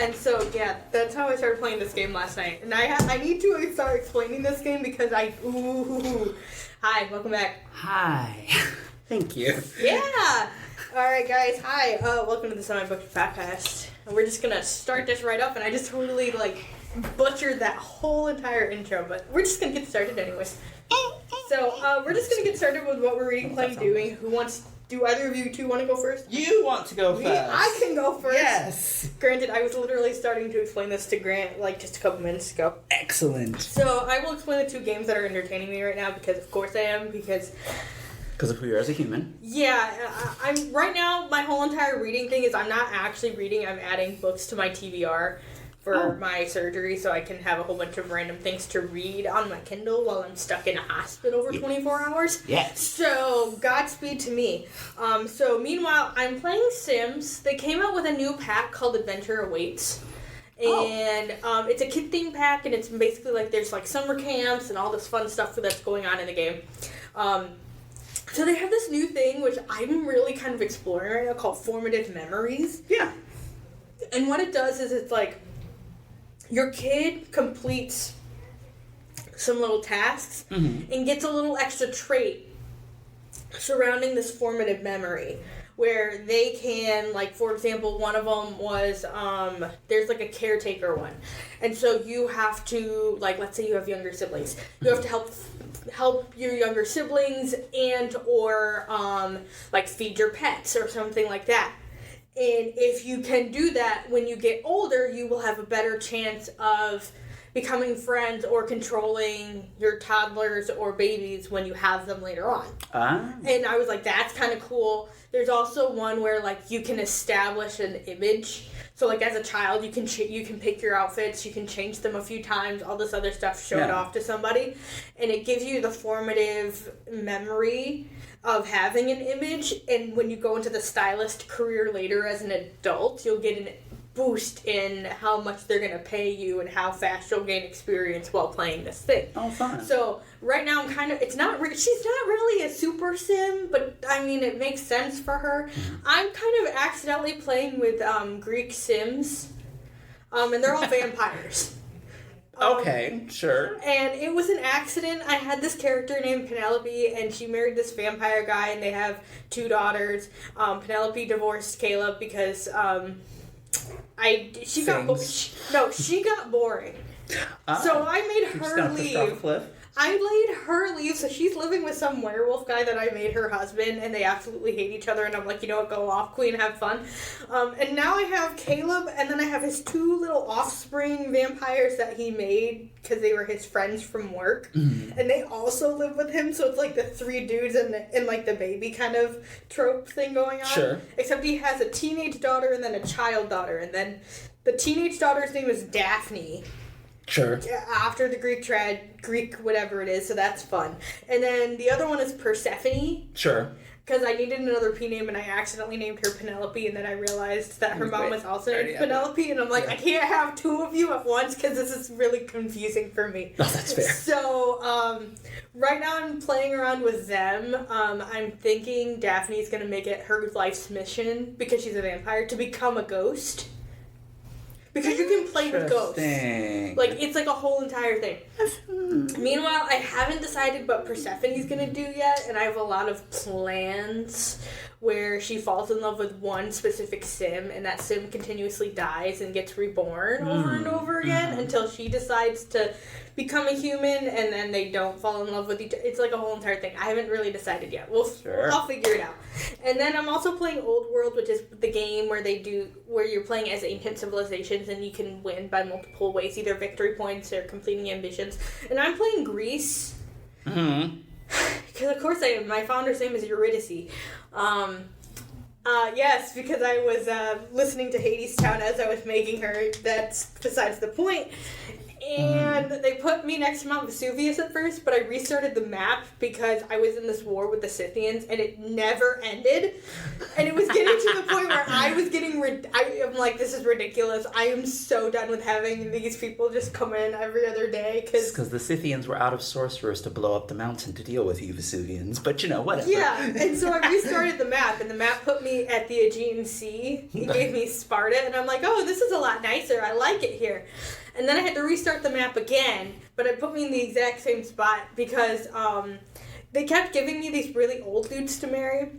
And so, yeah, that's how I started playing this game last night. And I need to start explaining this game because Hi, welcome back. Hi. Thank you. Yeah. All right, guys. Hi. Welcome to the Semi-Bookish podcast. And we're just gonna start this right up. And I just totally butchered that whole entire intro, but we're just gonna get started anyways. So we're just gonna get started with what we're reading, playing, doing. Do either of you two want to go first? You want to go first. I can go first. Yes. Granted, I was literally starting to explain this to Grant just a couple minutes ago. Excellent. So I will explain the two games that are entertaining me right now because of course I am, because of who you are as a human. Yeah, I'm right now, my whole entire reading thing is I'm not actually reading, I'm adding books to my TBR for my surgery so I can have a whole bunch of random things to read on my Kindle while I'm stuck in a hospital for 24 hours. Yes. So, Godspeed to me. So, meanwhile, I'm playing Sims. They came out with a new pack called Adventure Awaits. And it's a kid-themed pack, and it's basically there's summer camps and all this fun stuff that's going on in the game. So they have this new thing, which I'm really kind of exploring right now, called Formative Memories. Yeah. And what it does is it's your kid completes some little tasks and gets a little extra trait surrounding this formative memory where they can, for example, one of them was, there's a caretaker one. And so you have to, let's say you have younger siblings. You have to help your younger siblings and or feed your pets or something like that. And if you can do that when you get older, you will have a better chance of becoming friends or controlling your toddlers or babies when you have them later on. And I was that's kind of cool. There's also one where you can establish an image. So as a child, you can pick your outfits, you can change them a few times, all this other stuff, show it off to somebody, and it gives you the formative memory of having an image. And when you go into the stylist career later as an adult, you'll get a boost in how much they're going to pay you and how fast you'll gain experience while playing this thing. Oh, fun. So right now I'm kind of, she's not really a super sim, but I mean it makes sense for her. I'm kind of accidentally playing with Greek Sims, and they're all vampires. Okay, sure. And it was an accident. I had this character named Penelope, and she married this vampire guy, and they have 2 daughters. Penelope divorced Caleb because she got boring. So I made her leave. I made her leave, so she's living with some werewolf guy that I made her husband, and they absolutely hate each other, and I'm you know what, go off, queen, have fun. And now I have Caleb, and then I have his 2 little offspring vampires that he made because they were his friends from work, and they also live with him, so it's the 3 dudes and the baby kind of trope thing going on. Sure. Except he has a teenage daughter and then a child daughter, and then the teenage daughter's name is Daphne. Sure. After the Greek whatever it is, so that's fun. And then the other one is Persephone. Sure. Because I needed another P name, and I accidentally named her Penelope, and then I realized that her mom was also named Penelope, and I'm I can't have 2 of you at once, because this is really confusing for me. Oh, that's fair. So, right now I'm playing around with them. I'm thinking Daphne's going to make it her life's mission, because she's a vampire, to become a ghost. Because you can play with ghosts. It's a whole entire thing. Meanwhile, I haven't decided what Persephone's going to do yet, and I have a lot of plans where she falls in love with one specific sim, and that sim continuously dies and gets reborn over and over again until she decides to become a human, and then they don't fall in love with each other. It's a whole entire thing. I haven't really decided yet. I'll figure it out. And then I'm also playing Old World, which is the game where you're playing as ancient civilizations, and you can win by multiple ways, either victory points or completing ambitions. And I'm playing Greece. Because of course I am. My founder's name is Eurydice. Yes, because I was listening to Hades Town as I was making her. That's besides the point. And they put me next to Mount Vesuvius at first, but I restarted the map because I was in this war with the Scythians, and it never ended. And it was getting to the point where I was getting... I'm like, this is ridiculous. I am so done with having these people just come in every other day. Because the Scythians were out of sorcerers to blow up the mountain to deal with you Vesuvians. But, whatever. Yeah, and so I restarted the map, and the map put me at the Aegean Sea. It gave me Sparta, and I'm like, oh, this is a lot nicer. I like it here. And then I had to restart the map again, but it put me in the exact same spot because they kept giving me these really old dudes to marry,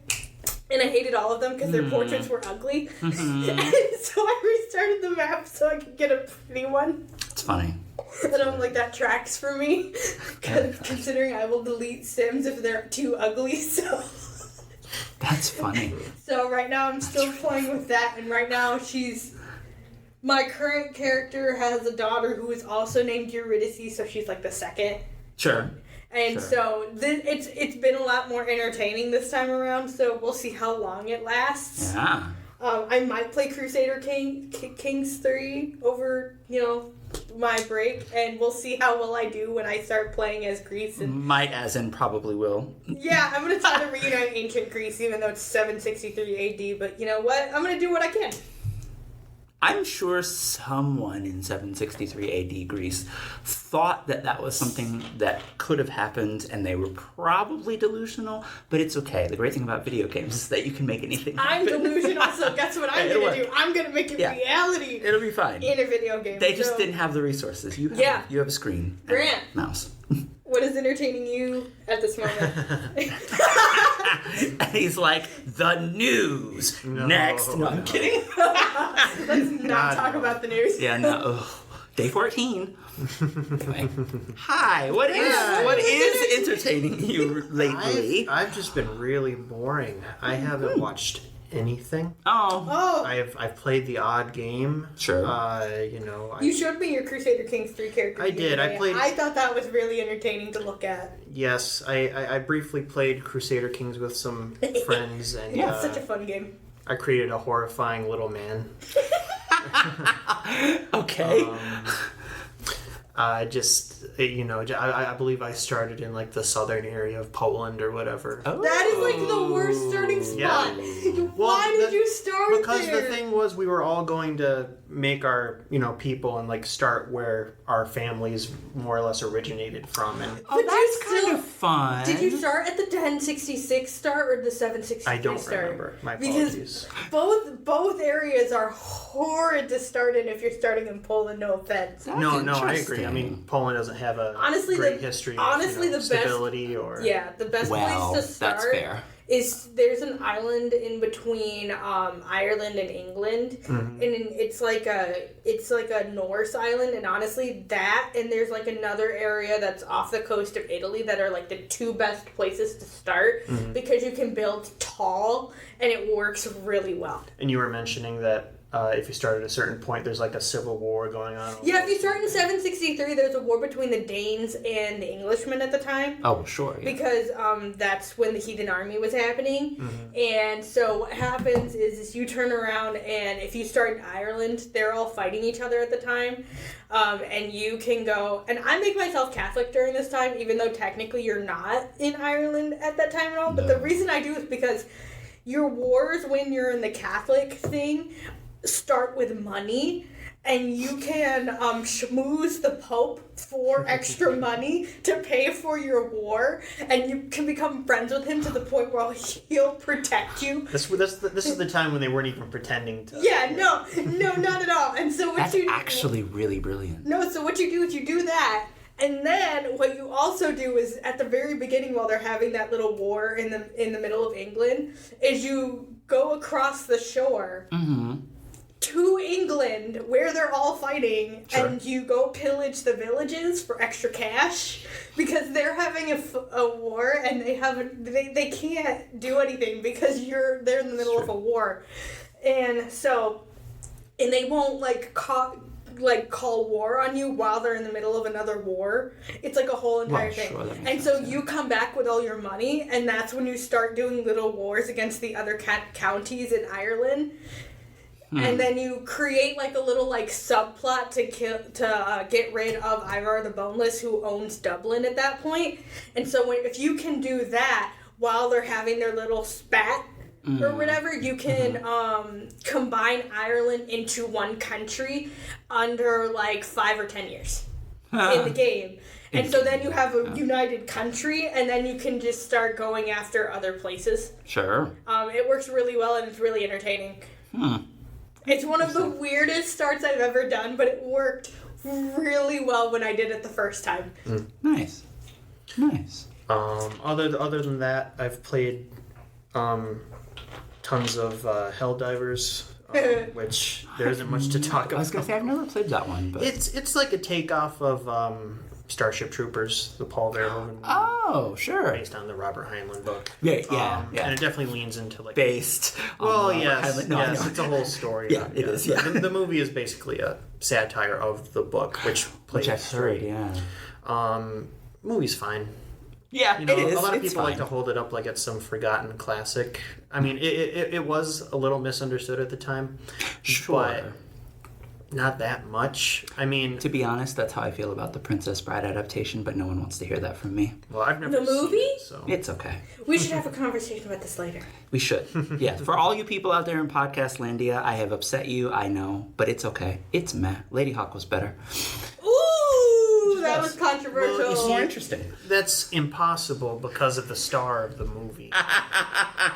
and I hated all of them because their portraits were ugly. And so I restarted the map so I could get a pretty one. It's funny. And I'm like, that tracks for me, considering I will delete Sims if they're too ugly, so... That's funny. So right now I'm still playing with that, and right now my current character has a daughter who is also named Eurydice, so she's like the second. Sure. And so it's been a lot more entertaining this time around, so we'll see how long it lasts. Yeah. I might play Crusader Kings 3 over, my break, and we'll see how well I do when I start playing as Greece. And might as in probably will. Yeah, I'm going to try to reunite ancient Greece, even though it's 763 AD, but you know what? I'm going to do what I can. I'm sure someone in 763 AD Greece thought that was something that could have happened, and they were probably delusional, but it's okay. The great thing about video games is that you can make anything happen. I'm delusional, so guess what I'm going to do? I'm going to make it reality. It'll be fine. In a video game. They just didn't have the resources. You have a screen. Grant. And a mouse. What is entertaining you at this moment? And he's like, the news. No. Next. No, I'm kidding. Let's not talk about the news. Yeah, no. Ugh. Day 14. Anyway. Hi. What is entertaining you lately? I've just been really boring. I haven't watched anything. Oh. I've played the odd game. Sure. You showed me your Crusader Kings 3 character. I did. I thought that was really entertaining to look at. Yes, I briefly played Crusader Kings with some friends, and it's such a fun game. I created a horrifying little man. Okay. I believe I started in like the southern area of Poland or whatever. Oh. That is like the worst starting spot. Yeah. Why did you start because there? the thing was, we were all going to make our people and like start where our families more or less originated from. And Oh, that's kind of fun. Did you start at the 1066 start or the 763 I don't start? remember. My apologies. Because both areas are horrid to start in if you're starting in Poland. No offense. That's No, I agree. interesting. I mean, Poland doesn't have a great history of stability or... Yeah, the best place to start that's fair. is there's an island in between Ireland and England, and it's like a Norse island, and honestly that, and there's like another area that's off the coast of Italy that are like the two best places to start because you can build tall and it works really well. And you were mentioning that if you start at a certain point, there's like a civil war going on. Yeah, if you start in 763, there's a war between the Danes and the Englishmen at the time. Oh, sure. Yeah. Because that's when the Heathen Army was happening. And so what happens is you turn around, and if you start in Ireland, they're all fighting each other at the time. And you can go... And I make myself Catholic during this time, even though technically you're not in Ireland at that time at all. But the reason I do is because your wars when you're in the Catholic thing... start with money, and you can schmooze the Pope for extra money to pay for your war, and you can become friends with him to the point where he'll protect you. This is the time when they weren't even pretending to... Yeah, no, not at all. And so That's actually really brilliant. No, so what you do is you do that, and then what you also do is at the very beginning, while they're having that little war in the middle of England, is you go across the shore to England, where they're all fighting, and you go pillage the villages for extra cash, because they're having a war, and they can't do anything because they're in the middle of a war, and they won't call war on you while they're in the middle of another war. It's like a whole entire thing. Sure, and so you come back with all your money, and that's when you start doing little wars against the other counties in Ireland. And then you create like a little like subplot to get rid of Ivar the Boneless, who owns Dublin at that point. And so if you can do that while they're having their little spat or whatever, you can combine Ireland into one country under like 5 or 10 years in the game. And so then you have a united country, and then you can just start going after other places. Sure. It works really well, and it's really entertaining. It's one of the weirdest starts I've ever done, but it worked really well when I did it the first time. Nice. Other than that, I've played tons of Helldivers, which there isn't much to talk about. I was gonna say I've never played that one, but It's like a takeoff of Starship Troopers, the Paul Verhoeven movie. Oh, sure. Based on the Robert Heinlein book. Yeah. And it definitely leans into like... Based. Well, yes, it's a whole story. Yeah, it is, yeah. The movie is basically a satire of the book, which I've heard, yeah. Movie's fine. Yeah, You know, it is. a lot of It's people like fine. to hold it up like it's some forgotten classic. I mean, it was a little misunderstood at the time. Sure. But not that much. I mean... To be honest, that's how I feel about the Princess Bride adaptation, but no one wants to hear that from me. Well, I've never The movie? seen it, so... It's okay. We should have a conversation about this later. We should. Yeah. For all you people out there in Podcast Landia, I have upset you, I know, but it's okay. It's meh. Lady Hawk was better. Ooh, that was controversial. Well, you see, More interesting. That's impossible because of the star of the movie.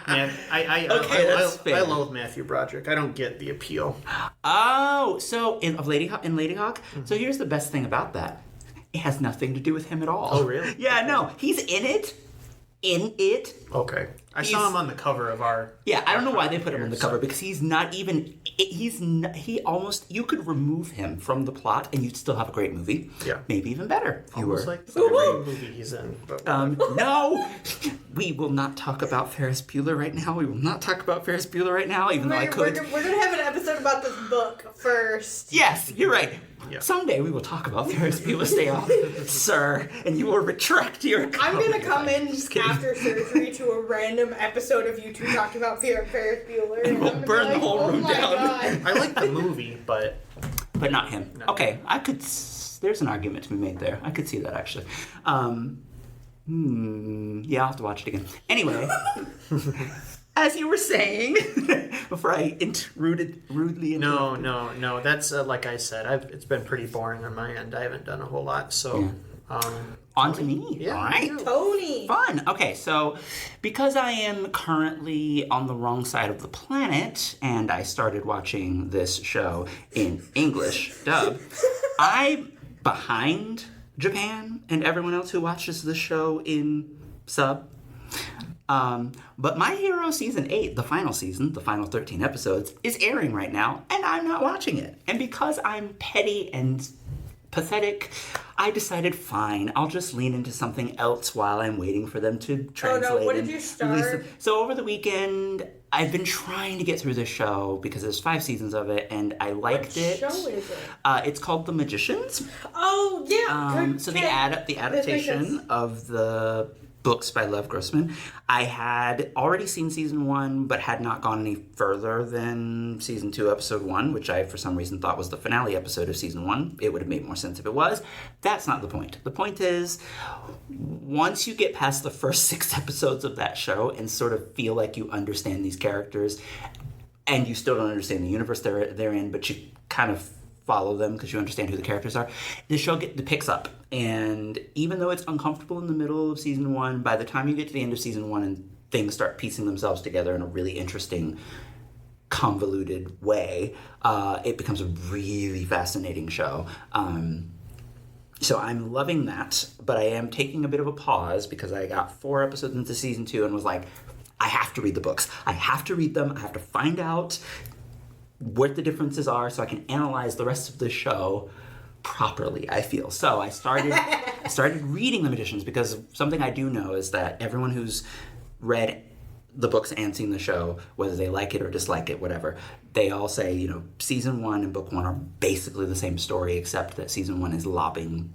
Man, that's fair. I loathe Matthew Broderick. I don't get the appeal. Oh, so in Lady Hawk, so here's the best thing about that. It has nothing to do with him at all. Oh, really? Yeah, no. He's in it. Okay. I saw him on the cover of our... Yeah, I don't know why they put him on the cover, because he's not even... You could remove him from the plot and you'd still have a great movie. Yeah. Maybe even better. If you were. Almost like every movie he's in. But No! We will not talk about Ferris Bueller right now. Even though I could. We're gonna have an episode about this book first. Yes, you're right. Yeah. Someday we will talk about Ferris Bueller's Day Off, sir, and you will retract your... I'm gonna come in after surgery to a random episode of you two talking about Ferris Bueller, and we'll I'm gonna burn be the whole oh room my down." God. I like the movie, but... But not him. No. Okay, there's an argument to be made there. I could see that, actually. Yeah, I'll have to watch it again. Anyway, as you were saying, before I rudely interrupted. No. That's, like I said, it's been pretty boring on my end. I haven't done a whole lot, so... On to me. Yeah, All right. Toni. Fun. Okay, so because I am currently on the wrong side of the planet and I started watching this show in English dub, I'm behind Japan and everyone else who watches the show in sub. But My Hero Season 8, the final season, the final 13 episodes, is airing right now, and I'm not watching it. And because I'm petty and pathetic, I decided, fine, I'll just lean into something else while I'm waiting for them to translate. Oh no, what did and you release start? them. So over the weekend, I've been trying to get through this show because there's 5 seasons of it, and I liked it. What show is it? It's called The Magicians. Oh yeah. Good So pick. the adaptation of the books by Lev Grossman. I had already seen season 1, but had not gone any further than season 2, episode 1, which I, for some reason, thought was the finale episode of season 1. It would have made more sense if it was. That's not the point. The point is, once you get past the first 6 episodes of that show and sort of feel like you understand these characters, and you still don't understand the universe they're in, but you kind of follow them because you understand who the characters are, the show picks up. And even though it's uncomfortable in the middle of season 1, by the time you get to the end of season 1 and things start piecing themselves together in a really interesting, convoluted way, it becomes a really fascinating show. So I'm loving that, but I am taking a bit of a pause because I got 4 episodes into season 2 and was like, I have to read the books. I have to read them. I have to find out what the differences are so I can analyze the rest of the show properly, I feel. So I started reading The Magicians because something I do know is that everyone who's read the books and seen the show, whether they like it or dislike it, whatever, they all say, season 1 and book 1 are basically the same story, except that season 1 is lobbing,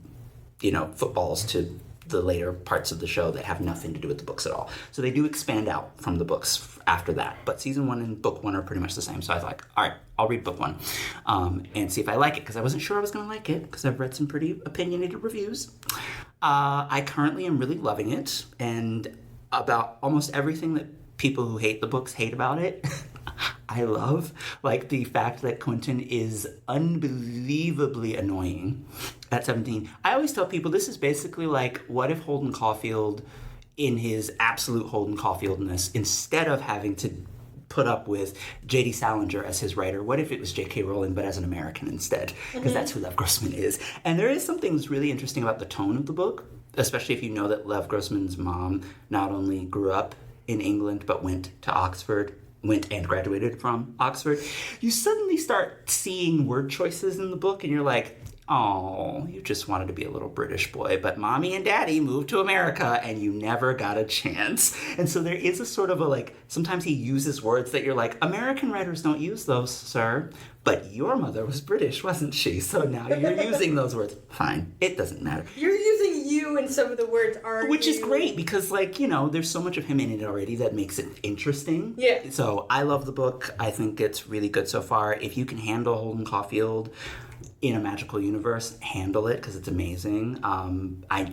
footballs to the later parts of the show that have nothing to do with the books at all. So they do expand out from the books after that. But season 1 and book 1 are pretty much the same. So I was like, all right, I'll read book 1 and see if I like it, because I wasn't sure I was going to like it, because I've read some pretty opinionated reviews. I currently am really loving it, and about almost everything that people who hate the books hate about it, I love. Like the fact that Quentin is unbelievably annoying at 17. I always tell people this is basically like, what if Holden Caulfield, in his absolute Holden Caulfieldness, instead of having to put up with J.D. Salinger as his writer, what if it was J.K. Rowling but as an American instead? Because that's who Lev Grossman is. And there is something that's really interesting about the tone of the book, especially if you know that Lev Grossman's mom not only grew up in England but went and graduated from Oxford. You suddenly start seeing word choices in the book and you're like, oh, you just wanted to be a little British boy, but mommy and daddy moved to America and you never got a chance. And so there is a sort of a, like, sometimes he uses words that you're like, American writers don't use those, sir. But your mother was British, wasn't she? So now you're using those words. Fine. It doesn't matter. You're using you in some of the words, aren't Which you? is great because, like, you know, there's so much of him in it already that makes it interesting. Yeah. So I love the book. I think it's really good so far. If you can handle Holden Caulfield in a magical universe, handle it, because it's amazing. I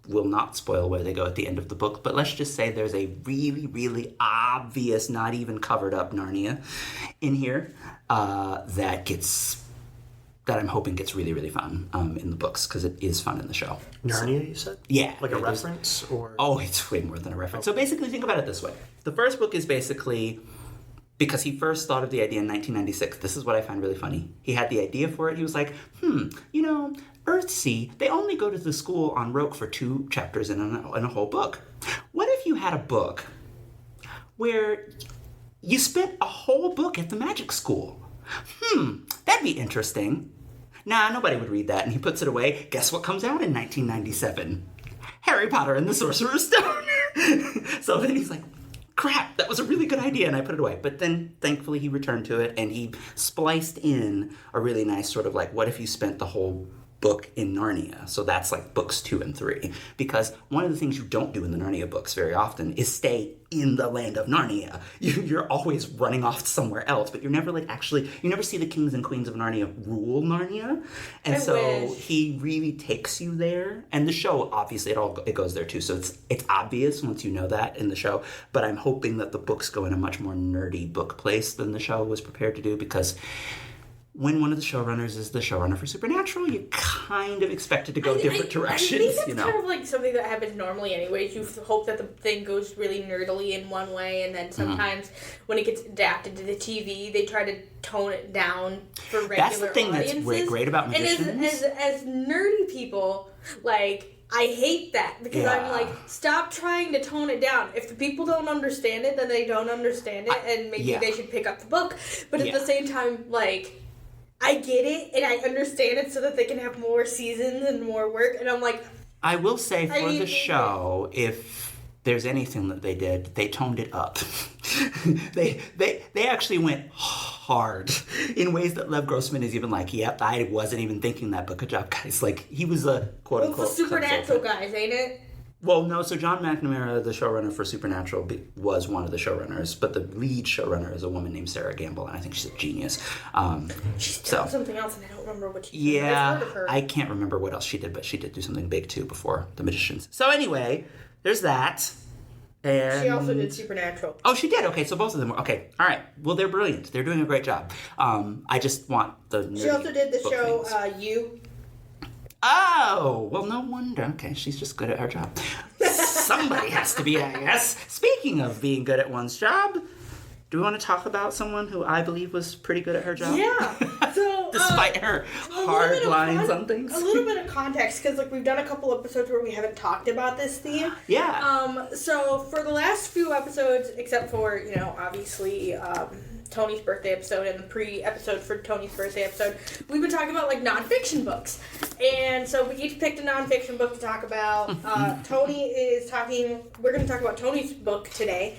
will not spoil where they go at the end of the book, but let's just say there's a really, really obvious, not even covered up Narnia in here that I'm hoping gets really, really fun in the books, because it is fun in the show. Narnia, you said? Yeah. Like a reference? Or Oh, it's way more than a reference. So basically, think about it this way. The first book is basically, because he first thought of the idea in 1996. This is what I find really funny. He had the idea for it. He was like, you know, Earthsea, they only go to the school on Roke for 2 chapters in a whole book. What if you had a book where you spent a whole book at the magic school? That'd be interesting. Nah, nobody would read that. And he puts it away. Guess what comes out in 1997? Harry Potter and the Sorcerer's Stone. So then he's like, crap, that was a really good idea, and I put it away. But then, thankfully, he returned to it, and he spliced in a really nice sort of like, what if you spent the whole book in Narnia? So that's like books 2 and 3. Because one of the things you don't do in the Narnia books very often is stay in the land of Narnia. You're always running off somewhere else, but you're never like actually, you never see the kings and queens of Narnia rule Narnia. And I so wish. he really takes you there. And the show, obviously, it goes there too. So it's obvious once you know that in the show. But I'm hoping that the books go in a much more nerdy book place than the show was prepared to do, because when one of the showrunners is the showrunner for Supernatural, you kind of expect it to go different directions, I think that's you know. kind of like something that happens normally anyways. You hope that the thing goes really nerdily in one way, and then sometimes when it gets adapted to the TV, they try to tone it down for regular That's the thing audiences. that's great about magicians. And as nerdy people, like, I hate that, because I'm like, stop trying to tone it down. If the people don't understand it, then they don't understand it, and maybe they should pick up the book. But at the same time, like, I get it, and I understand it so that they can have more seasons and more work, and I'm like... I will say, for the show, if there's anything that they did, they toned it up. they actually went hard in ways that Lev Grossman is even like, yep, I wasn't even thinking that, but good job, guys. Like, he was a quote-unquote... Well, it's the Supernatural guys, ain't it? Well, no, so John McNamara, the showrunner for Supernatural, was one of the showrunners, but the lead showrunner is a woman named Sarah Gamble, and I think she's a genius. She's done something else, and I don't remember what she did. Yeah, I've heard of her. I can't remember what else she did, but she did do something big, too, before The Magicians. So anyway, there's that. And She also did Supernatural. Oh, she did? Okay, so both of them were... Okay, all right. Well, they're brilliant. They're doing a great job. I just want the... She also did the book show, things. You. Oh, well, no wonder. Okay, she's just good at her job. Somebody has to be, I guess. Speaking of being good at one's job, do we want to talk about someone who I believe was pretty good at her job? Yeah. So, despite her hard lines on things. A little bit of context, because like we've done a couple episodes where we haven't talked about this theme. Yeah. So for the last few episodes, except for, you know, obviously, Toni's birthday episode and the pre-episode for Toni's birthday episode, we've been talking about like nonfiction books. And so we each picked a nonfiction book to talk about. We're going to talk about Toni's book today.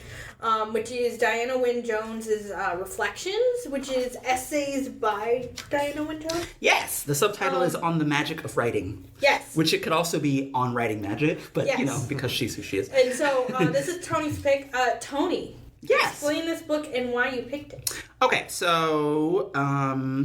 which is Diana Wynne Jones's Reflections, which is essays by Diana Wynne Jones. Yes, the subtitle is On the Magic of Writing. Yes. Which it could also be On Writing Magic, but, Yes. because she's who she is. And so, this is Tony's pick. Tony. Yes. Explain this book and why you picked it. Okay, so, I'll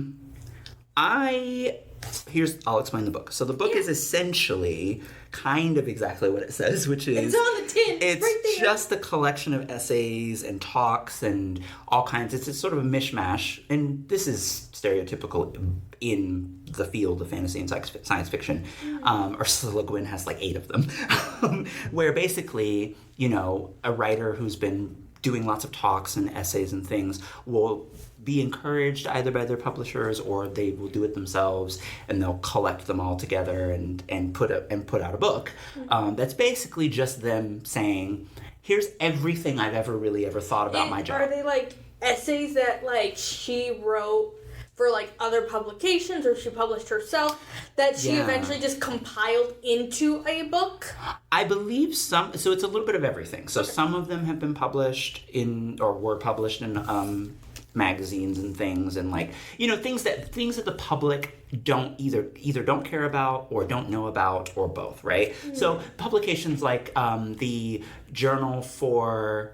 explain the book. So the book is essentially kind of exactly what it says, which is... It's on the tin. It's right there. just a collection of essays and talks and all kinds. It's sort of a mishmash, and this is stereotypical in the field of fantasy and science fiction. Ursula Le Guin has like 8 of them, where basically, a writer who's been doing lots of talks and essays and things will be encouraged either by their publishers or they will do it themselves, and they'll collect them all together and put out a book. That's basically just them saying, here's everything I've ever thought about my job. Are they like essays that like she wrote for like other publications or she published herself that she eventually just compiled into a book? I believe so it's a little bit of everything. So some of them have been published were published in magazines and things, and like, things that the public either don't care about or don't know about, or both, right? So publications like the journal for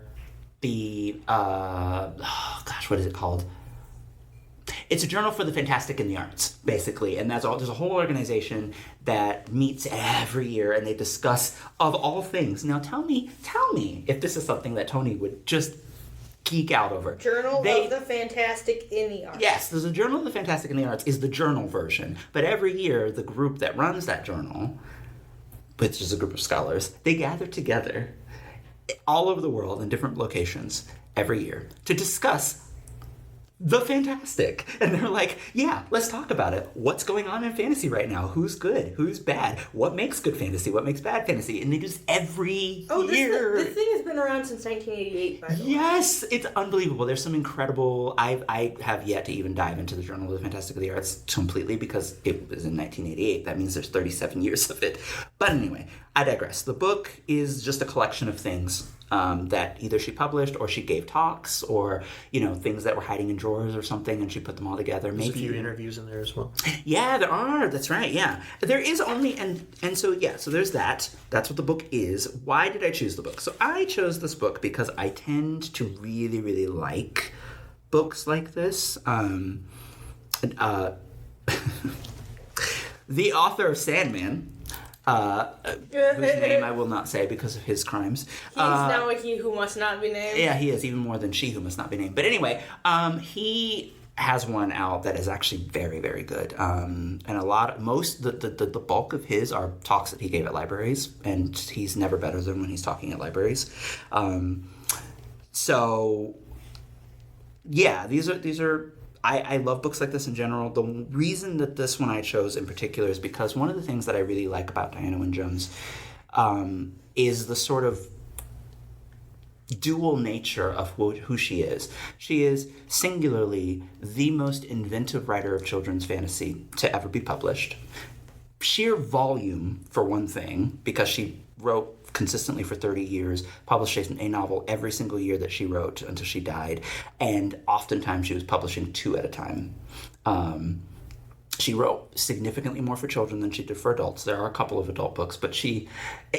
the what is it called? It's a journal for the fantastic and the arts, basically, and that's all. There's a whole organization that meets every year, and they discuss, of all things. Now, tell me if this is something that Toni would just geek out over. Journal of the Fantastic in the Arts. Yes, there's a Journal of the Fantastic in the Arts is the journal version, but every year the group that runs that journal, which is a group of scholars, they gather together all over the world in different locations every year to discuss the fantastic. And they're like, yeah, let's talk about it. What's going on in fantasy right now? Who's good? Who's bad? What makes good fantasy? What makes bad fantasy? And they do this every year. This thing has been around since 1988, by the way. Yes, it's unbelievable. There's some incredible... I have yet to even dive into the Journal of the Fantastic of the Arts completely because it was in 1988. That means there's 37 years of it. But anyway, I digress. The book is just a collection of things that either she published or she gave talks, or things that were hiding in drawers or something, and she put them all together. There's a few interviews in there as well. Yeah, there are. That's right. Yeah, there is only so there's that. That's what the book is. Why did I choose the book? So I chose this book because I tend to really, really like books like this. The author of Sandman. Whose name I will not say because of his crimes. He's now a he who must not be named. Yeah, he is, even more than she who must not be named. But anyway, he has one out that is actually very, very good. And the bulk of his are talks that he gave at libraries, and he's never better than when he's talking at libraries. So yeah, these are I love books like this in general. The reason that this one I chose in particular is because one of the things that I really like about Diana Wynne Jones is the sort of dual nature of who she is. She is singularly the most inventive writer of children's fantasy to ever be published. Sheer volume, for one thing, because she wrote consistently for 30 years, published a novel every single year that she wrote until she died, and oftentimes she was publishing 2 at a time. She wrote significantly more for children than she did for adults. There are a couple of adult books, but she,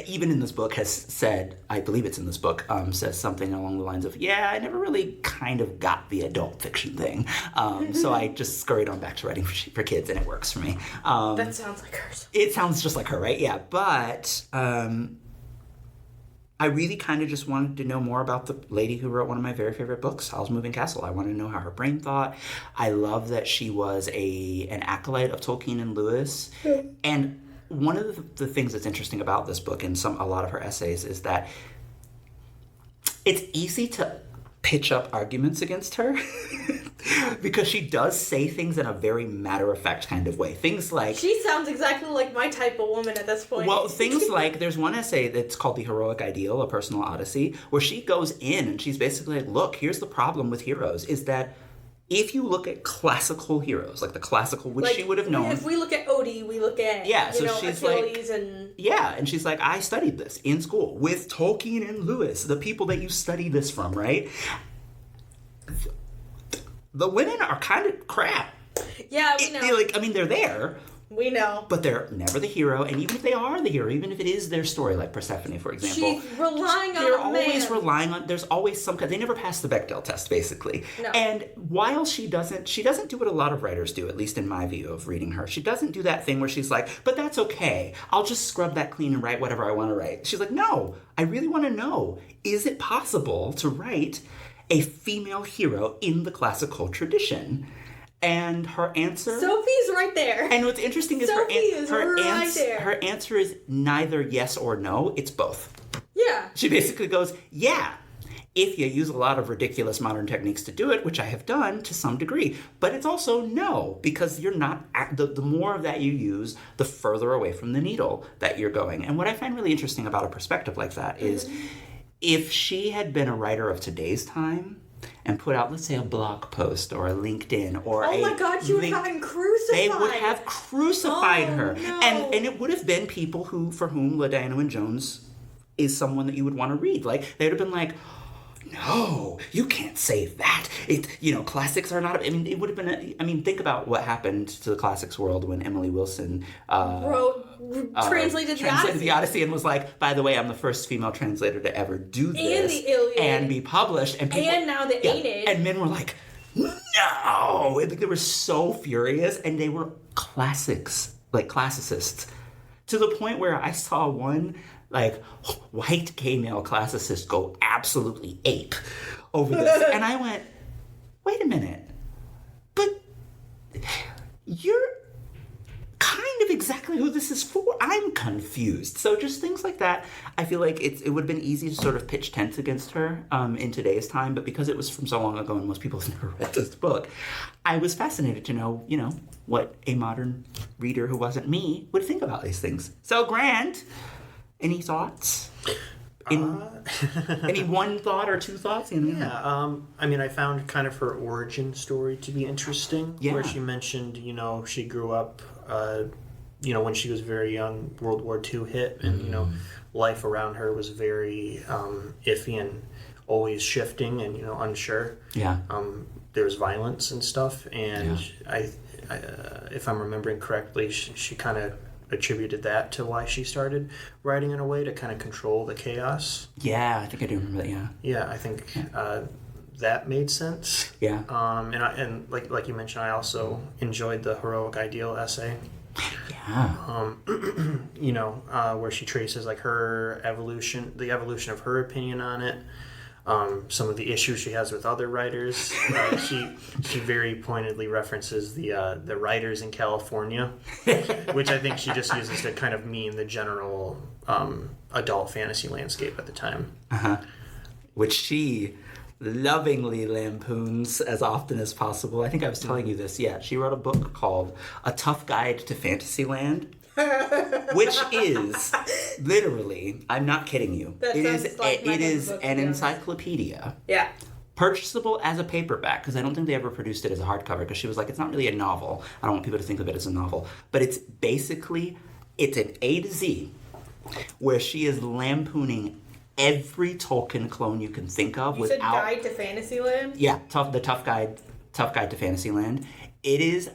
even in this book, has said, I believe it's in this book, says something along the lines of, yeah, I never really kind of got the adult fiction thing. So I just scurried on back to writing for kids, and it works for me. That sounds like her. It sounds just like her, right? Yeah, but I really kind of just wanted to know more about the lady who wrote one of my very favorite books, Howl's Moving Castle. I wanted to know how her brain thought. I love that she was an acolyte of Tolkien and Lewis. And one of the things that's interesting about this book and a lot of her essays is that it's easy to pitch up arguments against her because she does say things in a very matter-of-fact kind of way. Things like... She sounds exactly like my type of woman at this point. Well, things like, there's one essay that's called The Heroic Ideal, A Personal Odyssey, where she goes in and she's basically like, look, here's the problem with heroes, is that if you look at classical heroes, like the classical, which she would have known. If we look at Odie, we look at she's Achilles like, and she's like, I studied this in school with Tolkien and Lewis, the people that you study this from, right? The women are kind of crap. Yeah, we know. They're there. We know. But they're never the hero, and even if they are the hero, even if it is their story, like Persephone, for example. She's relying on They're a always man. relying on, there's always some kind, they never pass the Bechdel test, basically. No. And while she doesn't do what a lot of writers do, at least in my view of reading her. She doesn't do that thing where she's like, but that's okay. I'll just scrub that clean and write whatever I want to write. She's like, no, I really want to know, is it possible to write a female hero in the classical tradition? And her answer... Sophie's right there. And what's interesting is her answer is neither yes or no, it's both. Yeah. She basically goes, yeah, if you use a lot of ridiculous modern techniques to do it, which I have done to some degree. But it's also no, because you're not... The more of that you use, the further away from the needle that you're going. And what I find really interesting about a perspective like that is if she had been a writer of today's time... and put out, let's say, a blog post or a LinkedIn or oh my God, she would have gotten crucified. They would have crucified her. No. And it would have been people for whom Diana Wynne Jones is someone that you would want to read. Like, they would have been like, no, you can't say that. Classics are not... it would have been... think about what happened to the classics world when Emily Wilson... translated the Odyssey and was like, by the way, I'm the first female translator to ever do this. And the Iliad. And be published. And now the Aeneid. And men were like, no! They were so furious. And they were classicists. To the point where I saw one... white gay male classicists go absolutely ape over this. And I went, wait a minute. But you're kind of exactly who this is for. I'm confused. So just things like that, I feel like it would have been easy to sort of pitch tents against her in today's time. But because it was from so long ago and most people have never read this book, I was fascinated to know, what a modern reader who wasn't me would think about these things. So, Grant... any thoughts? Any one thought or two thoughts? I found kind of her origin story to be interesting. Yeah. Where she mentioned, she grew up, when she was very young, World War II hit, and, life around her was very iffy and always shifting and, unsure. Yeah. There was violence and stuff, and I if I'm remembering correctly, she kind of attributed that to why she started writing in a way to kind of control the chaos. Yeah, I think I do remember that. Yeah. Yeah, I think that made sense. Yeah. And like you mentioned, I also enjoyed the heroic ideal essay. Yeah. Where she traces her evolution, the evolution of her opinion on it. Some of the issues she has with other writers. She very pointedly references the writers in California, which I think she just uses to kind of mean the general adult fantasy landscape at the time. Which she lovingly lampoons as often as possible. I think I was telling you this. Yeah, she wrote a book called A Tough Guide to Fantasyland. Which is literally, I'm not kidding you. It is an encyclopedia. Yeah. Purchasable as a paperback, because I don't think they ever produced it as a hardcover, because she was like, it's not really a novel. I don't want people to think of it as a novel. But it's an A to Z, where she is lampooning every Tolkien clone you can think of. You said Guide to Fantasyland? Yeah, the Tough Guide to Fantasyland. It is...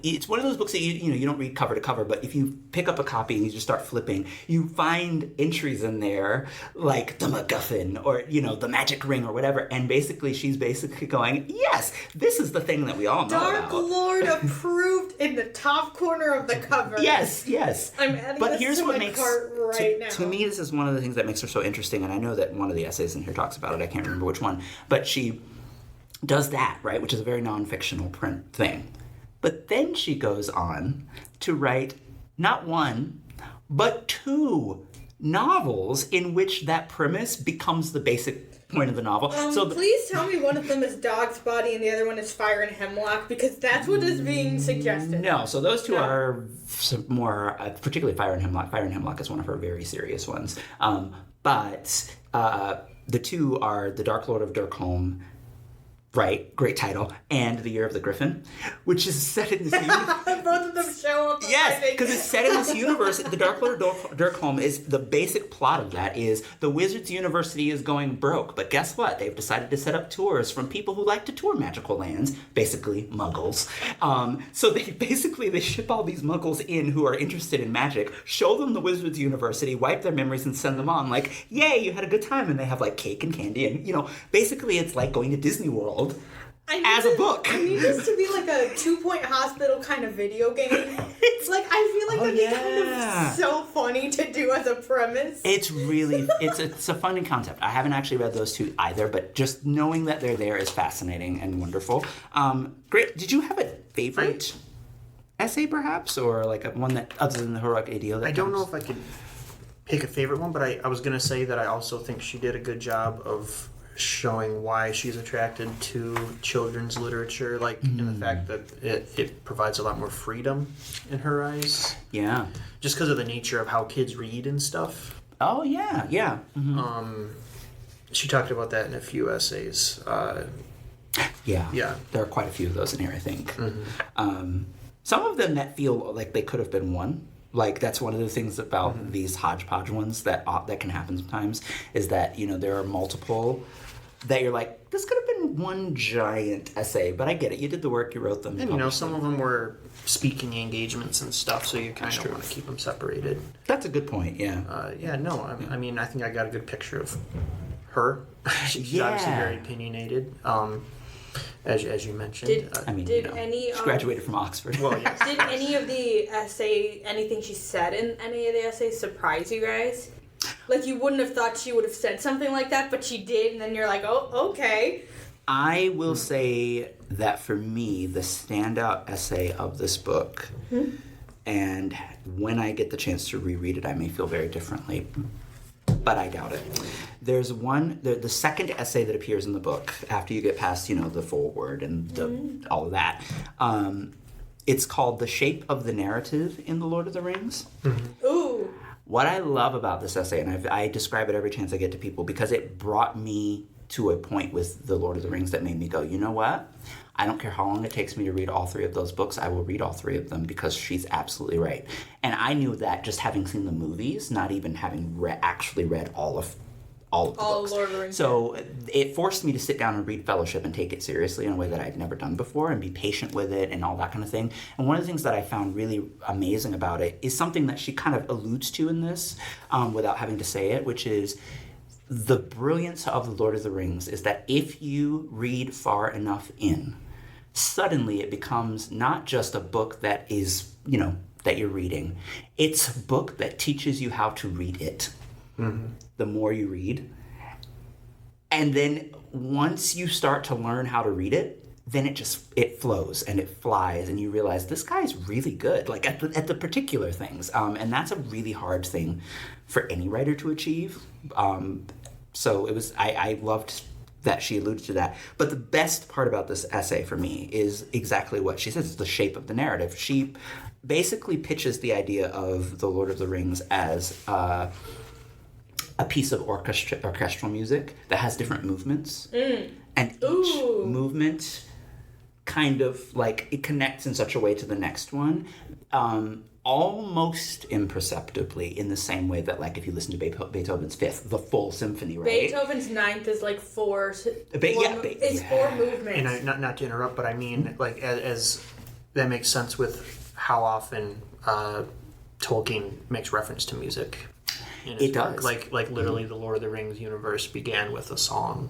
it's one of those books that you don't read cover to cover, but if you pick up a copy and you just start flipping, you find entries in there like the MacGuffin or the magic ring or whatever, and she's basically going, yes, this is the thing that we all know Dark about. Lord approved in the top corner of the cover. Yes. I'm adding this to my cart right now. To me, this is one of the things that makes her so interesting, and I know that one of the essays in here talks about it. I can't remember which one, but she does that, right, which is a very non-fictional print thing. But then she goes on to write not one, but two novels in which that premise becomes the basic point of the novel. Please tell me one of them is Dog's Body and the other one is Fire and Hemlock, because that's what is being suggested. No, so those two are some more, particularly Fire and Hemlock. Fire and Hemlock is one of her very serious ones. But the two are The Dark Lord of Dirkholm Right, great title. And The Year of the Griffin, which is set in this universe. Both of them show up. Yes, because it's set in this universe. The Dark Lord of Dirkholm is the basic plot of that is the Wizards University is going broke, but guess what? They've decided to set up tours from people who like to tour magical lands, basically Muggles. So they ship all these Muggles in who are interested in magic, show them the Wizards University, wipe their memories, and send them on. Like, yay, you had a good time, and they have like cake and candy, and basically it's like going to Disney World. As a book. I need this to be like a 2-Point Hospital kind of video game. It's like, I feel like that'd be kind of so funny to do as a premise. It's really, it's a funny concept. I haven't actually read those two either, but just knowing that they're there is fascinating and wonderful. Great. Did you have a favorite essay, perhaps? Or like one that, other than the heroic ideal? I don't know if I could pick a favorite one, but I was going to say that I also think she did a good job of showing why she's attracted to children's literature, like in the fact that it provides a lot more freedom in her eyes. Yeah. Just because of the nature of how kids read and stuff. Oh, yeah, yeah. Mm-hmm. She talked about that in a few essays. Yeah. There are quite a few of those in here, I think. Mm-hmm. Some of them that feel like they could have been one. Like, that's one of the things about these hodgepodge ones that can happen sometimes, is that, there are multiple that you're like, this could have been one giant essay, but I get it. You did the work, you wrote them. And, some of them were speaking engagements and stuff, so you kind of want to keep them separated. That's a good point, yeah. I mean, I think I got a good picture of her. She's obviously very opinionated. As you mentioned. She graduated from Oxford. Well, yes. Did any of the anything she said in any of the essays surprise you guys? Like, you wouldn't have thought she would have said something like that, but she did, and then you're like, oh, okay. I will say that for me, the standout essay of this book, and when I get the chance to reread it, I may feel very differently, but I doubt it. There's the second essay that appears in the book, after you get past, the foreword and all of that. It's called The Shape of the Narrative in The Lord of the Rings. Mm-hmm. Ooh. What I love about this essay, and I describe it every chance I get to people, because it brought me to a point with The Lord of the Rings that made me go, you know what? I don't care how long it takes me to read all 3 of those books, I will read all 3 of them, because she's absolutely right. And I knew that just having seen the movies, not even having actually read all of the books. Lord of the Rings. So it forced me to sit down and read Fellowship and take it seriously in a way that I'd never done before, and be patient with it and all that kind of thing. And one of the things that I found really amazing about it is something that she kind of alludes to in this, without having to say it, which is the brilliance of The Lord of the Rings is that if you read far enough in, suddenly it becomes not just a book that is, that you're reading. It's a book that teaches you how to read it. Mm-hmm. The more you read. And then once you start to learn how to read it, then it flows and it flies, and you realize this guy's really good, like at the particular things. And that's a really hard thing for any writer to achieve. So it was, I loved that she alluded to that. But the best part about this essay for me is exactly what she says, the shape of the narrative. She basically pitches the idea of The Lord of the Rings as a piece of orchestral music that has different movements. And each movement kind of like it connects in such a way to the next one, almost imperceptibly, in the same way that, like, if you listen to Beethoven's Fifth, the full symphony, right? Beethoven's Ninth is like four movements. And not to interrupt, but I mean, like, as that makes sense with how often Tolkien makes reference to music. It does. Like literally, the Lord of the Rings universe began with a song.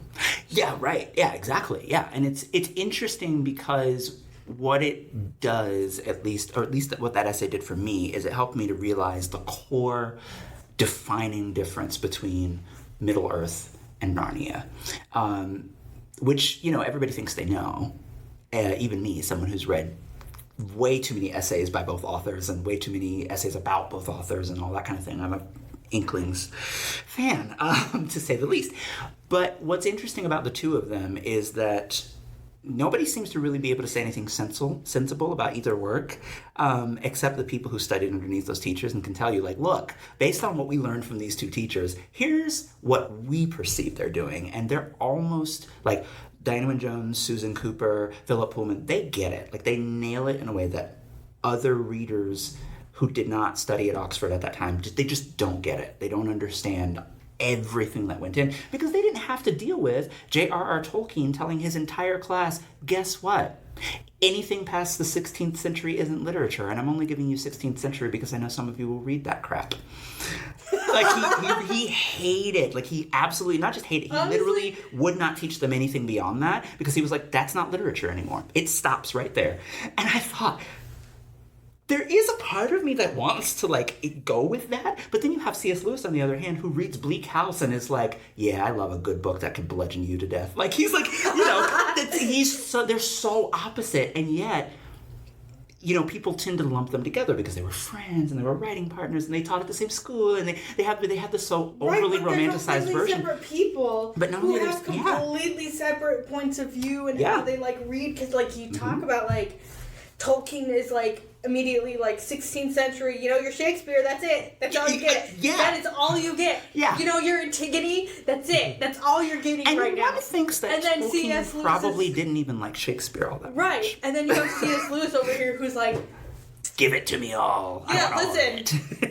Yeah, right. Yeah, exactly. Yeah, and it's interesting because what it does, at least what that essay did for me, is it helped me to realize the core defining difference between Middle Earth and Narnia, which, everybody thinks they know. Even me, someone who's read way too many essays by both authors and way too many essays about both authors and all that kind of thing. I'm a Inklings fan, to say the least. But what's interesting about the two of them is that nobody seems to really be able to say anything sensible about either work, except the people who studied underneath those teachers and can tell you, like, look, based on what we learned from these two teachers, here's what we perceive they're doing. And they're almost, like, Diana Wynne Jones, Susan Cooper, Philip Pullman, they get it. Like, they nail it in a way that other readers who did not study at Oxford at that time, they just don't get it. They don't understand everything that went in, because they didn't have to deal with J.R.R. Tolkien telling his entire class, guess what? Anything past the 16th century isn't literature, and I'm only giving you 16th century because I know some of you will read that crap. Like, he hated, like, he absolutely, not just hated, he literally would not teach them anything beyond that, because he was like, that's not literature anymore. It stops right there. And I thought, there is a part of me that wants to, like, go with that, but then you have C.S. Lewis, on the other hand, who reads Bleak House and is like, yeah, I love a good book that can bludgeon you to death. Like, he's like, you know, they're so opposite, and yet, you know, people tend to lump them together because they were friends and they were writing partners and they taught at the same school, and they had this so overly romanticized version. Separate people, but not who only have completely separate points of view and how they, like, read, because, like, you talk about, like, Tolkien is, like, immediately, like, 16th century, you know, your Shakespeare, that's it. That's all you get. Yeah. That is all you get. Yeah. You know, your Antigone, that's it. That's all you're getting and right now. And one thinks that Tolkien probably didn't even like Shakespeare all that much. Right. And then you have C.S. Lewis over here who's like, give it to me all. Yeah, listen.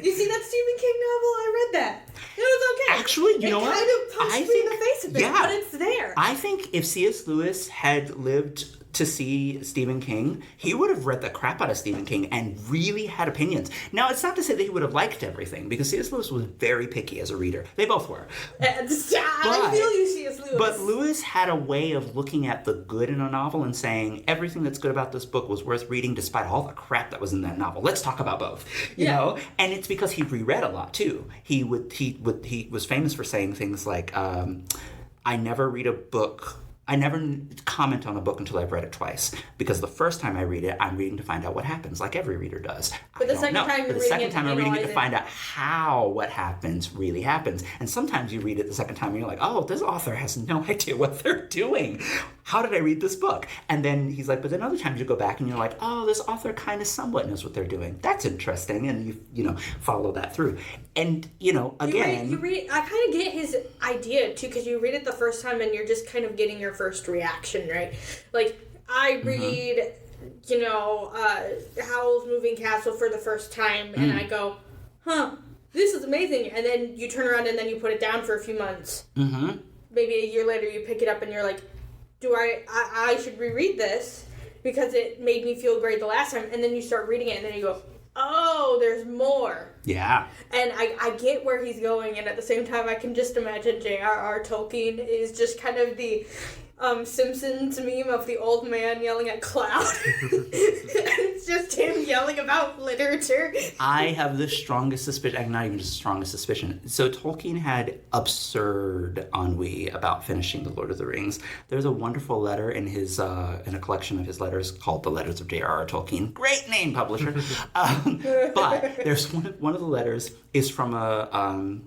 You see that Stephen King novel? I read that. It was okay. Actually, you know what? It kind of punched me in the face a bit, but it's there. I think if C.S. Lewis had lived to see Stephen King, he would have read the crap out of Stephen King and really had opinions. Now, it's not to say that he would have liked everything, because C.S. Lewis was very picky as a reader. They both were. I feel you, C.S. Lewis. But Lewis had a way of looking at the good in a novel and saying, everything that's good about this book was worth reading despite all the crap that was in that novel. Let's talk about both. You know? And it's because he reread a lot, too. He was famous for saying things like, I never read a book... I never comment on a book until I've read it twice, because the first time I read it, I'm reading to find out what happens, like every reader does. But the second time I'm reading it to find out how what happens really happens. And sometimes you read it the second time and you're like, oh, this author has no idea what they're doing. How did I read this book? And then he's like, but then other times you go back and you're like, oh, this author kind of somewhat knows what they're doing. That's interesting. And you know, follow that through. And, you know, again... You read I kind of get his idea, too, because you read it the first time and you're just kind of getting your first reaction, right? Like, I read, you know, Howl's Moving Castle for the first time, and I go, huh, this is amazing. And then you turn around and then you put it down for a few months. Mm-hmm. Maybe a year later you pick it up and you're like, I should reread this because it made me feel great the last time. And then you start reading it and then you go, oh, there's more. Yeah. And I get where he's going, and at the same time I can just imagine J.R.R. Tolkien is just kind of the Simpsons meme of the old man yelling at cloud. It's just him yelling about literature. I have the strongest suspicion, not even just the strongest suspicion. So Tolkien had absurd ennui about finishing The Lord of the Rings. There's a wonderful letter in his in a collection of his letters called The Letters of J.R.R. Tolkien. Great name, publisher. But there's one of the letters is from a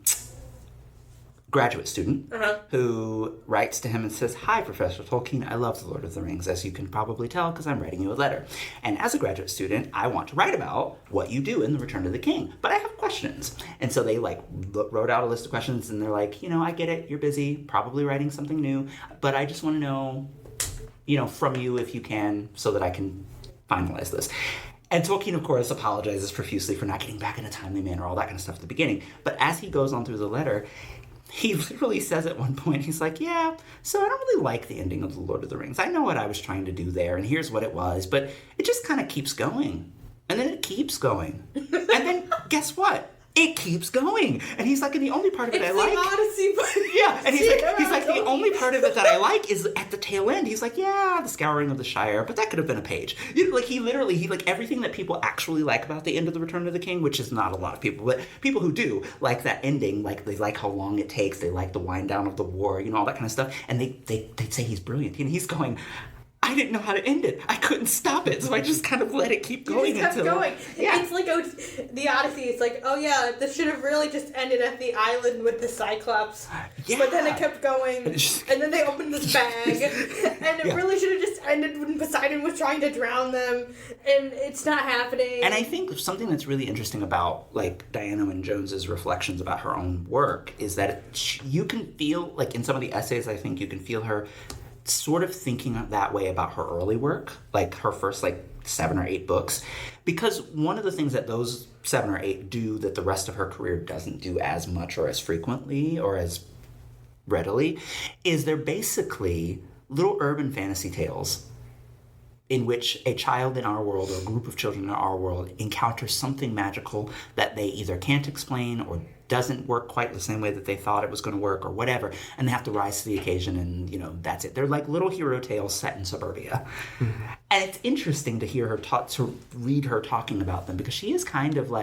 graduate student who writes to him and says, hi, Professor Tolkien, I love The Lord of the Rings, as you can probably tell because I'm writing you a letter. And as a graduate student, I want to write about what you do in The Return of the King, but I have questions. And so they wrote out a list of questions, and they're like, you know, I get it, you're busy, probably writing something new, but I just want to know, you know, from you if you can, so that I can finalize this. And Tolkien, of course, apologizes profusely for not getting back in a timely manner, all that kind of stuff at the beginning. But as he goes on through the letter, he literally says at one point, he's like, yeah, so I don't really like the ending of The Lord of the Rings. I know what I was trying to do there, and here's what it was, but it just kind of keeps going. And then it keeps going. And then, guess what? It keeps going. And he's like, and the only part of it I like... It's the Odyssey, but... Yeah, and he's like, the only part of it that I like is at the tail end. He's like, yeah, the Scouring of the Shire, but that could have been a page. You know, like, he like, everything that people actually like about the end of The Return of the King, which is not a lot of people, but people who do like that ending, like, they like how long it takes, they like the wind down of the war, you know, all that kind of stuff, and they'd say he's brilliant. And he's going... I didn't know how to end it. I couldn't stop it, so I just kind of let it keep going until... going. Yeah. It's like the Odyssey. It's like, oh yeah, this should have really just ended at the island with the Cyclops. Yeah. But then it kept going, and then they opened this bag, and it really should have just ended when Poseidon was trying to drown them, and it's not happening. And I think something that's really interesting about, like, Diana Wynne Jones's reflections about her own work is that you can feel, like, in some of the essays, I think you can feel her sort of thinking that way about her early work, like her first 7 or 8 books, because one of the things that those 7 or 8 do that the rest of her career doesn't do as much or as frequently or as readily is they're basically little urban fantasy tales in which a child in our world or a group of children in our world encounters something magical that they either can't explain or doesn't work quite the same way that they thought it was going to work or whatever, and they have to rise to the occasion, and that's it. They're like little hero tales set in suburbia. Mm-hmm. And it's interesting to hear her to read her talking about them, because she is kind of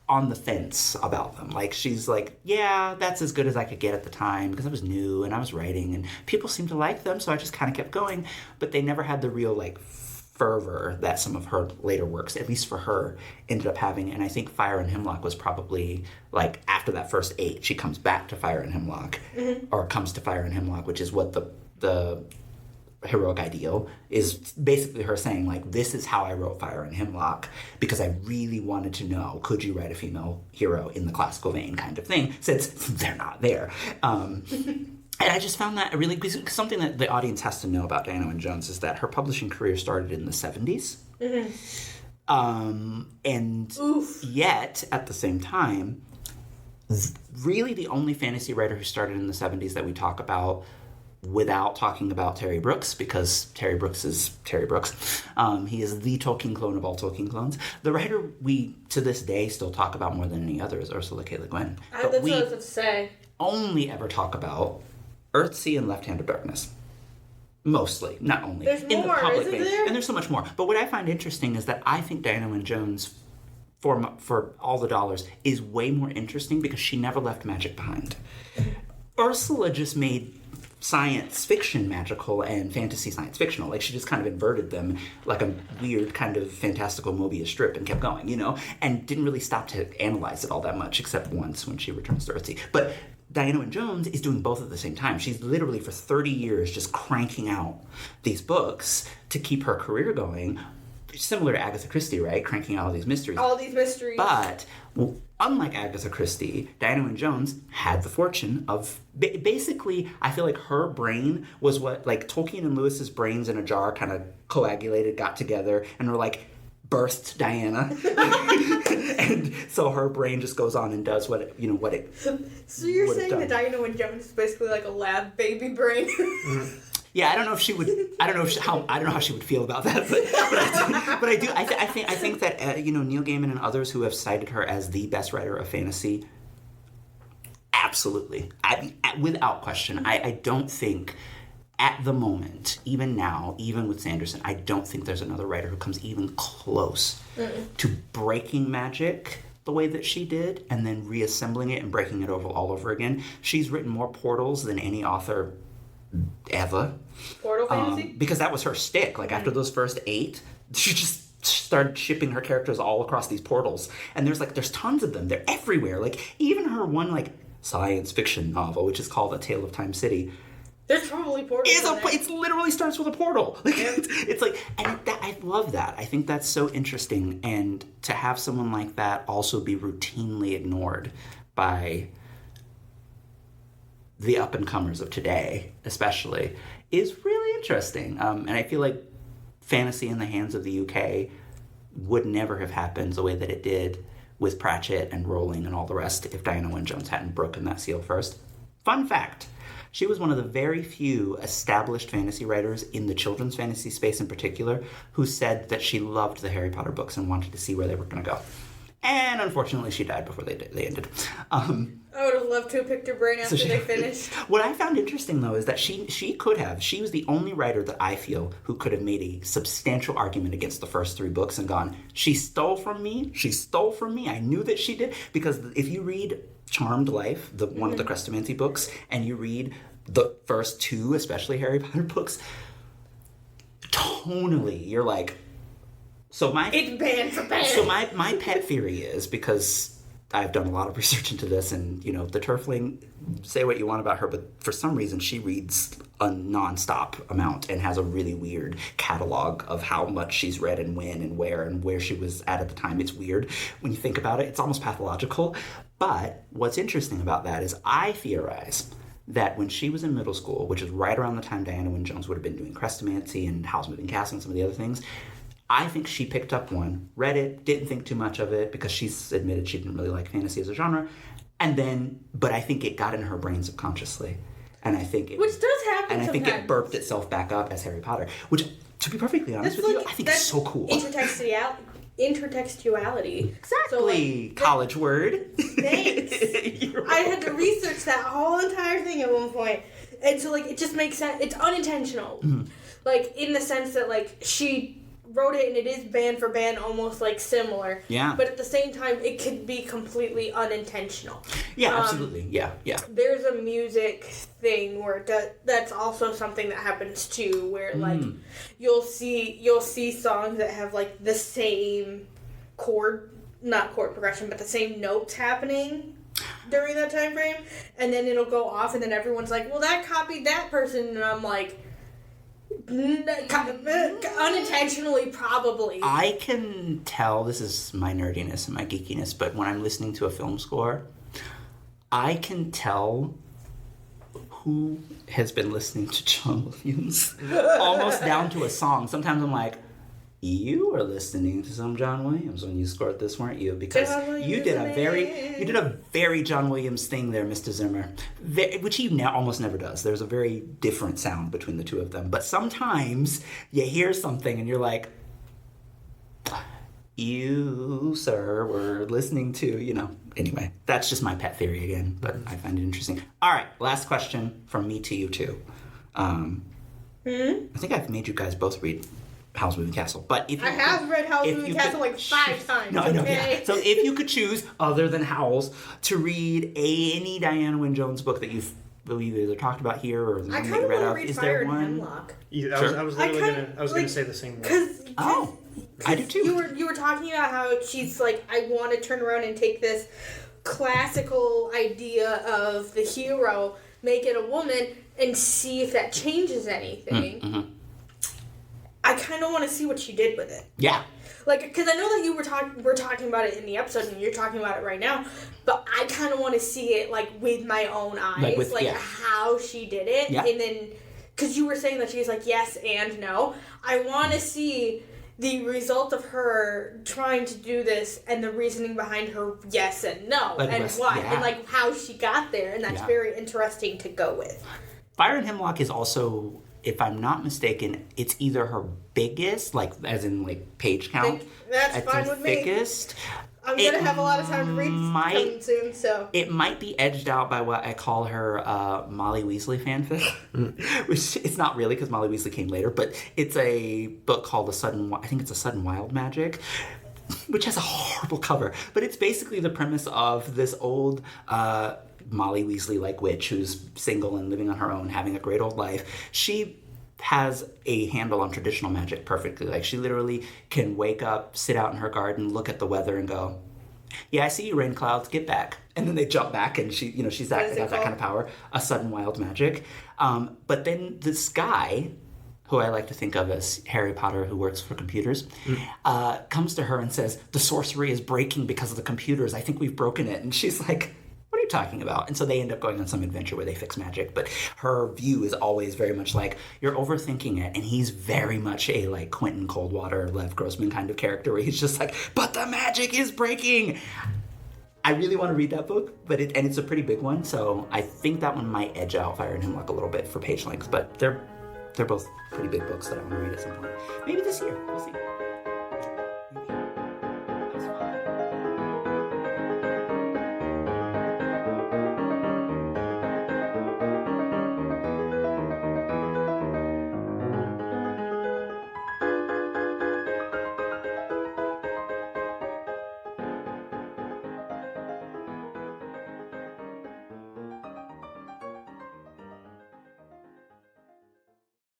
on the fence about them. She's yeah, that's as good as I could get at the time because I was new and I was writing and people seemed to like them, so I just kind of kept going. But they never had the real fervor that some of her later works, at least for her, ended up having. And I think Fire and Hemlock was probably after that first 8, she comes back to Fire and Hemlock, mm-hmm. or comes to Fire and Hemlock, which is what the heroic ideal is, basically her saying this is how I wrote Fire and Hemlock because I really wanted to know, could you write a female hero in the classical vein kind of thing, since they're not there. And I just found that really, something that the audience has to know about Diana Wynne Jones is that her publishing career started in the 70s. Mm-hmm. And Oof. Yet, at the same time, really the only fantasy writer who started in the 70s that we talk about without talking about Terry Brooks, because Terry Brooks is Terry Brooks. He is the Tolkien clone of all Tolkien clones. The writer we, to this day, still talk about more than any other is Ursula K. Le Guin. That's what I was going to say. Only ever talk about Earthsea and Left Hand of Darkness. Mostly, not only. There's in more, the public isn't vein. there? And there's so much more. But what I find interesting is that I think Diana Wynne Jones, for all the dollars, is way more interesting because she never left magic behind. Ursula just made science fiction magical and fantasy science fictional. She just kind of inverted them like a weird kind of fantastical Mobius strip and kept going, and didn't really stop to analyze it all that much, except once when she returns to Earthsea. But Diana Wynne Jones is doing both at the same time. She's literally for 30 years just cranking out these books to keep her career going. Similar to Agatha Christie, right? Cranking out all these mysteries. All these mysteries. But unlike Agatha Christie, Diana Wynne Jones had the fortune of... Basically, I feel like her brain was what... Tolkien and Lewis's brains in a jar kind of coagulated, got together, and were birthed Diana. And so her brain just goes on and does what it... So you're saying that Diana Wynne Jones is basically like a lab baby brain? Mm-hmm. Yeah, I don't know if she would. I don't know how she would feel about that. But I do. I think that Neil Gaiman and others who have cited her as the best writer of fantasy. Absolutely, without question. I don't think at the moment, even now, even with Sanderson, I don't think there's another writer who comes even close to breaking magic the way that she did, and then reassembling it and breaking it all over again. She's written more portals than any author ever. Portal fantasy? Because that was her stick. After those first 8, she just started shipping her characters all across these portals. And there's tons of them. They're everywhere. Even her one science fiction novel, which is called A Tale of Time City. There's probably portals. It literally starts with a portal. It's I love that. I think that's so interesting. And to have someone like that also be routinely ignored by the up-and-comers of today, especially, is really interesting. And I feel like fantasy in the hands of the UK would never have happened the way that it did with Pratchett and Rowling and all the rest if Diana Wynne Jones hadn't broken that seal first. Fun fact, she was one of the very few established fantasy writers in the children's fantasy space in particular who said that she loved the Harry Potter books and wanted to see where they were going to go. And unfortunately, she died before they ended. I would have loved to have picked her brain after they finished. What I found interesting, though, is that she was the only writer that I feel who could have made a substantial argument against the first 3 books and gone, she stole from me, I knew that she did. Because if you read Charmed Life, one of the Chrestomanci books, and you read the first 2, especially Harry Potter books, tonally, you're like... It's banned for banned. So my pet theory is, because I've done a lot of research into this, and the Turfling, say what you want about her, but for some reason she reads a nonstop amount and has a really weird catalog of how much she's read and when and where she was at the time. It's weird when you think about it. It's almost pathological. But what's interesting about that is I theorize that when she was in middle school, which is right around the time Diana Wynne Jones would have been doing Chrestomanci and Howl's Moving Castle and some of the other things, I think she picked up one, read it, didn't think too much of it because she's admitted she didn't really like fantasy as a genre, but I think it got in her brain subconsciously. And I think which does happen and I think sometimes. it burped itself back up as Harry Potter, which, to be perfectly honest with you, I think is so cool. Intertextuality. Exactly. So, college word. Thanks. I had to research that whole entire thing at one point. And so, it just makes sense. It's unintentional. Mm-hmm. In the sense that, she wrote it and it is band for band almost, similar. Yeah. But at the same time, it could be completely unintentional. Yeah, absolutely. Yeah. There's a music thing where that's also something that happens too, where, you'll see songs that have, the same not chord progression, but the same notes happening during that time frame, and then it'll go off, and then everyone's like, well, that copied that person, and I'm like, unintentionally, probably. I can tell, this is my nerdiness and my geekiness, but when I'm listening to a film score, I can tell who has been listening to John Williams almost down to a song. Sometimes I'm like, you were listening to some John Williams when you scored this, weren't you? Because you did a very John Williams thing there, Mr. Zimmer, which he now almost never does. There's a very different sound between the two of them. But sometimes you hear something and you're like, you, sir, were listening to, Anyway, that's just my pet theory again, but I find it interesting. All right, last question from me to you two. I think I've made you guys both read Howl's Moving Castle, but if you have read Howl's Moving Castle 5 times. No, I know. Okay? Yeah. So if you could choose, other than Howl's, to read any Diana Wynne Jones book that we've either talked about here or the one that you read of, is there one? Hemlock. I was going to say the same thing. I do too. You were talking about how she's like, I want to turn around and take this classical idea of the hero, make it a woman, and see if that changes anything. Mm-hmm. I kind of want to see what she did with it. Yeah. Because I know that we're talking about it in the episode, and you're talking about it right now, but I kind of want to see it, with my own eyes, how she did it, and then, because you were saying that she's like, yes and no, I want to see the result of her trying to do this, and the reasoning behind her yes and no, and why, and, how she got there, and that's very interesting to go with. Fire and Hemlock is also, if I'm not mistaken, it's either her biggest, as in page count. That's fine with thickest. Me. I'm going to have a lot of time to read coming soon, so. It might be edged out by what I call her Molly Weasley fanfic, which it's not really because Molly Weasley came later, but it's a book called A Sudden Wild Magic, which has a horrible cover, but it's basically the premise of this old Molly Weasley witch who's single and living on her own, having a great old life. She has a handle on traditional magic perfectly. She literally can wake up, sit out in her garden, look at the weather, and go, "Yeah, I see you, rain clouds. Get back." And then they jump back, and she's got that kind of power. A sudden wild magic. But then this guy, who I like to think of as Harry Potter, who works for computers, comes to her and says, "The sorcery is breaking because of the computers. I think we've broken it." And she's like, "What are you talking about?" And so they end up going on some adventure where they fix magic. But her view is always very much you're overthinking it. And he's very much a Quentin Coldwater, Lev Grossman kind of character where he's just but the magic is breaking. I really want to read that book, and it's a pretty big one. So I think that one might edge out Fire and Hemlock a little bit for page length. But they're both pretty big books that I want to read at some point. Maybe this year. We'll see.